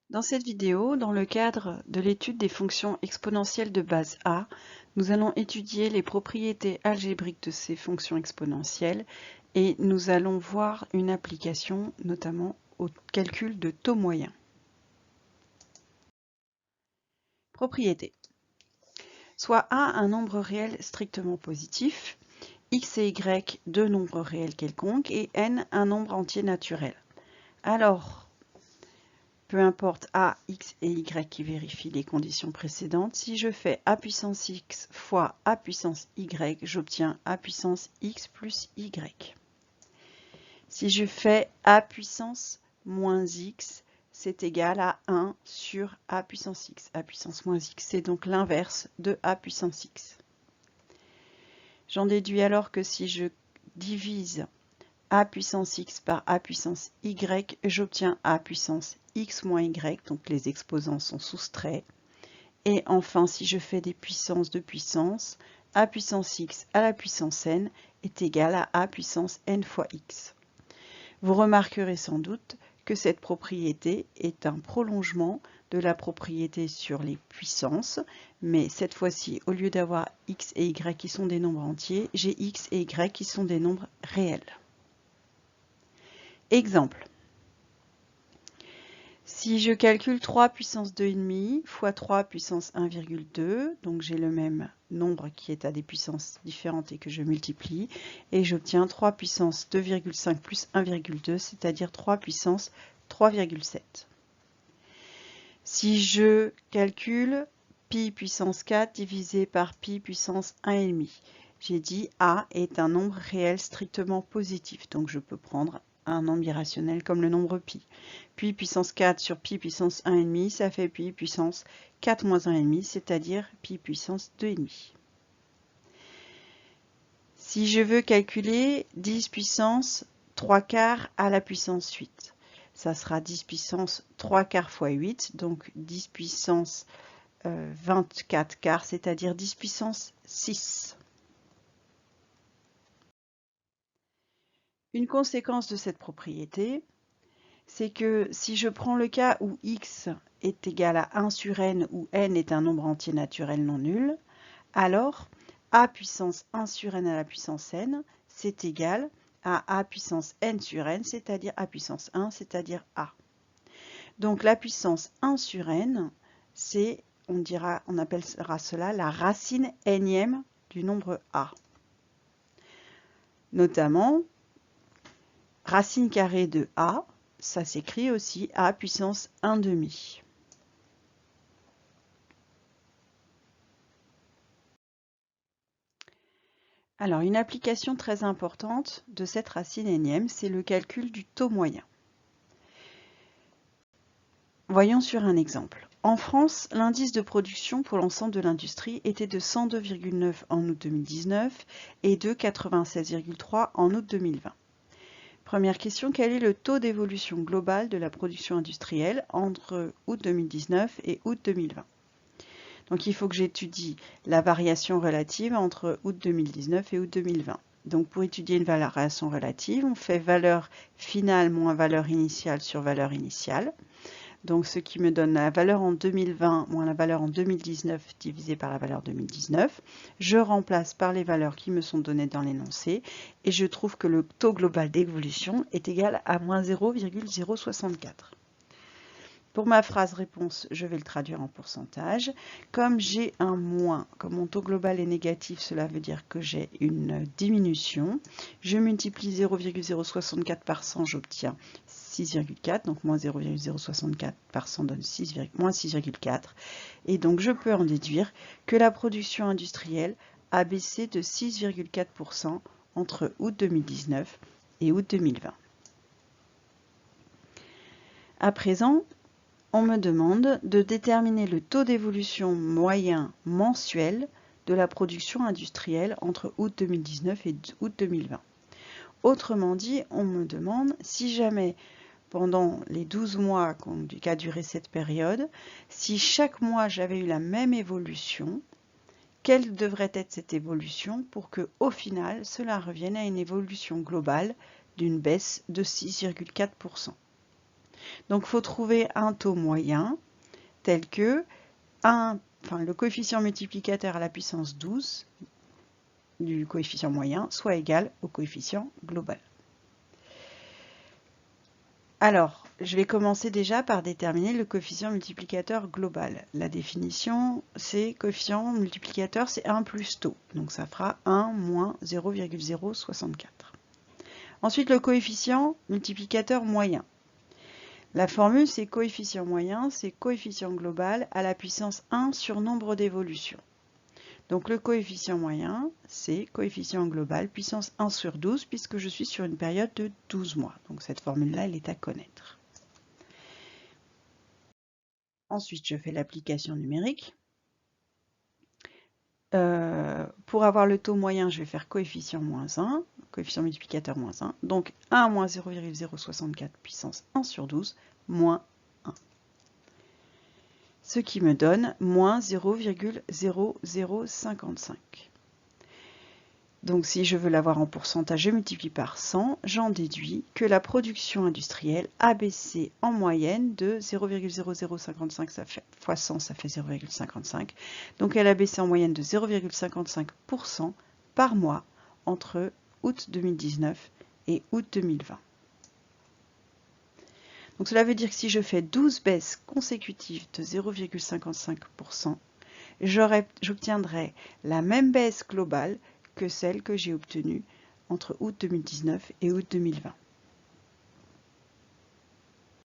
Dans cette vidéo, dans le cadre de l'étude des fonctions exponentielles de base A, nous allons étudier les propriétés algébriques de ces fonctions exponentielles et nous allons voir une application notamment au calcul de taux moyen. Propriété. Soit A un nombre réel strictement positif, x et y deux nombres réels quelconques et n un nombre entier naturel. Alors, peu importe a, x et y qui vérifient les conditions précédentes, si je fais a puissance x fois a puissance y, j'obtiens a puissance x plus y. Si je fais a puissance moins x, c'est égal à 1 sur a puissance x. A puissance moins x, c'est donc l'inverse de a puissance x. J'en déduis alors que si je divise a puissance x par a puissance y, j'obtiens a puissance x moins y, donc les exposants sont soustraits. Et enfin, si je fais des puissances de puissance, a puissance x à la puissance n est égal à a puissance n fois x. Vous remarquerez sans doute que cette propriété est un prolongement de la propriété sur les puissances, mais cette fois-ci, au lieu d'avoir x et y qui sont des nombres entiers, j'ai x et y qui sont des nombres réels. Exemple. Si je calcule 3 puissance 2,5 fois 3 puissance 1,2, donc j'ai le même nombre qui est à des puissances différentes et que je multiplie, et j'obtiens 3 puissance 2,5 plus 1,2, c'est-à-dire 3 puissance 3,7. Si je calcule pi puissance 4 divisé par pi puissance 1,5, j'ai dit a est un nombre réel strictement positif, donc je peux prendre un nombre irrationnel comme le nombre pi. Pi puissance 4 sur pi puissance 1,5, ça fait pi puissance 4 moins 1,5, c'est-à-dire pi puissance 2,5. Si je veux calculer 10 puissance 3 quarts à la puissance 8, ça sera 10 puissance 3 quarts fois 8, donc 10 puissance 24 quarts, c'est-à-dire 10 puissance 6. Une conséquence de cette propriété, c'est que si je prends le cas où x est égal à 1 sur n, où n est un nombre entier naturel non nul, alors a puissance 1 sur n à la puissance n, c'est égal à a puissance n sur n, c'est-à-dire a puissance 1, c'est-à-dire a. Donc la puissance 1 sur n, c'est, on appellera cela la racine énième du nombre a. Notamment, racine carrée de a, ça s'écrit aussi a puissance 1 demi. Alors, une application très importante de cette racine énième, c'est le calcul du taux moyen. Voyons sur un exemple. En France, l'indice de production pour l'ensemble de l'industrie était de 102,9 en août 2019 et de 96,3 en août 2020. Première question, quel est le taux d'évolution global de la production industrielle entre août 2019 et août 2020? Donc il faut que j'étudie la variation relative entre août 2019 et août 2020. Donc pour étudier une variation relative, on fait valeur finale moins valeur initiale sur valeur initiale. Donc ce qui me donne la valeur en 2020 moins la valeur en 2019 divisé par la valeur 2019. Je remplace par les valeurs qui me sont données dans l'énoncé et je trouve que le taux global d'évolution est égal à moins 0,064. Pour ma phrase réponse, je vais le traduire en pourcentage. Comme j'ai un moins, comme mon taux global est négatif, cela veut dire que j'ai une diminution. Je multiplie 0,064 par 100, j'obtiens 6,4, donc moins 0,064 par 100 donne moins 6,4. Et donc je peux en déduire que la production industrielle a baissé de 6,4% entre août 2019 et août 2020. À présent, on me demande de déterminer le taux d'évolution moyen mensuel de la production industrielle entre août 2019 et août 2020. Autrement dit, on me demande si jamais pendant les 12 mois qu'a duré cette période, si chaque mois j'avais eu la même évolution, quelle devrait être cette évolution pour que, au final, cela revienne à une évolution globale d'une baisse de 6,4%. Donc, il faut trouver un taux moyen tel que le coefficient multiplicateur à la puissance 12 du coefficient moyen soit égal au coefficient global. Alors, je vais commencer déjà par déterminer le coefficient multiplicateur global. La définition, c'est coefficient multiplicateur, c'est 1 plus taux. Donc ça fera 1 moins 0,064. Ensuite, le coefficient multiplicateur moyen. La formule, c'est coefficient moyen, c'est coefficient global à la puissance 1 sur nombre d'évolutions. Donc le coefficient moyen, c'est coefficient global puissance 1 sur 12, puisque je suis sur une période de 12 mois. Donc cette formule-là, elle est à connaître. Ensuite, je fais l'application numérique. Pour avoir le taux moyen, je vais faire coefficient moins 1, coefficient multiplicateur moins 1. Donc 1 moins 0,064 puissance 1 sur 12 moins 1. Ce qui me donne moins 0,0055. Donc si je veux l'avoir en pourcentage, je multiplie par 100. J'en déduis que la production industrielle a baissé en moyenne de 0,0055, ça fait fois 100, ça fait 0,55. Donc elle a baissé en moyenne de 0,55% par mois entre août 2019 et août 2020. Donc cela veut dire que si je fais 12 baisses consécutives de 0,55%, j'obtiendrai la même baisse globale que celle que j'ai obtenue entre août 2019 et août 2020.